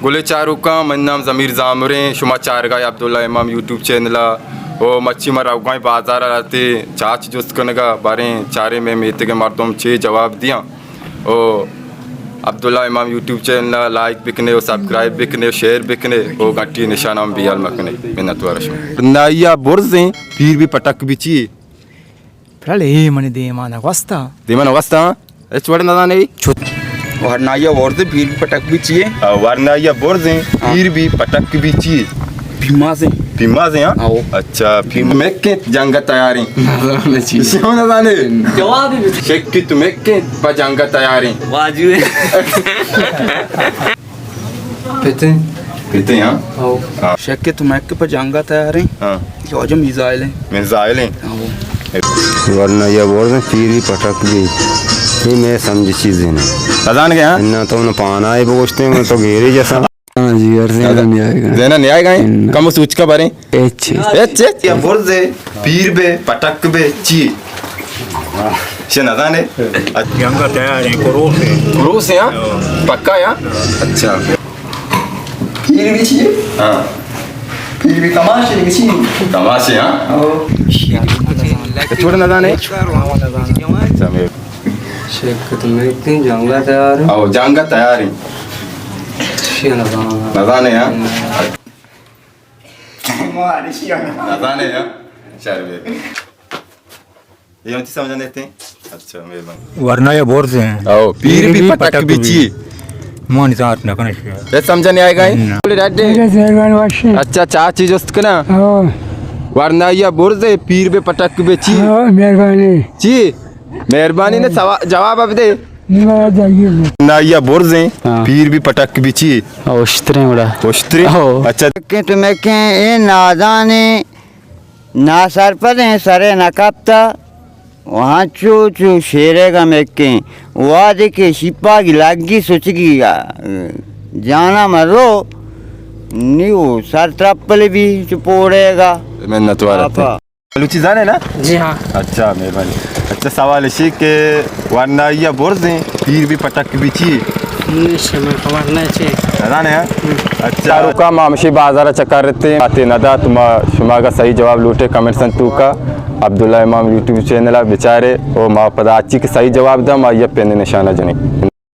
गुले चारुका मन नाम ज़मीर जामरे शुमा चारगाय अब्दुल्ला इमाम यूट्यूब चैनल ओ मच्छी मरा गाय बाजार रहते चाच जुस्त कनगा बारे चारे में मेते के मर्दों छः जवाब दिया ओ अब्दुल्ला इमाम यूट्यूब चैनल लाइक बिकने और सब्सक्राइब बिकने शेयर बिकने ओ घंटी निशाना बियाल मकने मिन्नत वारश नाइया बुर्ज़े फिर भी पटक बिची Prale mani de mana wasta. दिमन अवस्था चोड़ ना नहीं वरनाया वर्दे भीड़ पटक भी चाहिए वरना या बुर्ज़े फिर भी पटक बिची भीमा से भीमा से हाँ आओ अच्छा फिर मैं के जंग तैयारी क्यों ना जाने जवाब शेख की तुम्हें के जंग तैयारी बाजू है पीते हाँ आओ शक के तुम के पजांगा तैयार है हाँ जो जो मिसाइल है मिसाइल हैं वरना यह बोल रहे फिर भी पटक भी ये मैं समझ चीज़ें नहीं अजान के हाँ इन्ना तो उन्हें पाना है बोझते हैं तो घेरे जैसा हाँ जी यार ज़्यादा नहीं आएगा देना नहीं आएगा कम सूच का बारे अच्छे या बुर्ज़े फिर भी पटक बे ची शेन अजान है जंग तैयार है गुरु से हाँ पक्का यहाँ अच्छा फिर भी चाहिए हाँ फिर भी तमाशे भी चाहिए तमाशे हाँ छोड़ ना जाने अच्छा मैं शेख तुम्हें इतनी जंगला तैयार है आओ जंगा तैयारी शेना ना जाने हाँ ना जाने हाँ शर्मे ये मत समझ लेते हैं अच्छा मेहरबान वरना ये बोर से हैं आओ फिर भी पटक बिची मोनी साथ न कने ये समझ नहीं आएगा अच्छा चार चीज उस्त ना वरना या बुर्ज़े पीर बे पटक बे ची मेहरबानी ची मेहरबानी ने जवाब अब दे ना या बुर्ज़े पीर भी पटक बे ची औश्तरे उड़ा उश्तरी अच्छा कि तुम्हें के ये नादाने ना सर पर हैं सरे ना कप्ता वहाँ चू चू शेरेगा में के वाद के शिपा की लागी सोचगी जाना मरो न्यू सर ट्रप्पल भी चुपोड़ेगा मैं नतवारा था लुची जाने ना जी हाँ अच्छा मेहरबानी अच्छा सवाल इसी के वरना या बुर्ज़े पीर भी पटक बिची समय खबर नहीं चाहिए जाने हैं अच्छा रुका मामशी बाजार चक्कर रहते आते नदा तुम शुमा का सही जवाब लूटे कमेंट संतु का अब्दुल्ला इमाम यूट्यूब चैनल बेचारे और माँ पदाची के सही जवाब दा माँ ये पेन निशाना जनी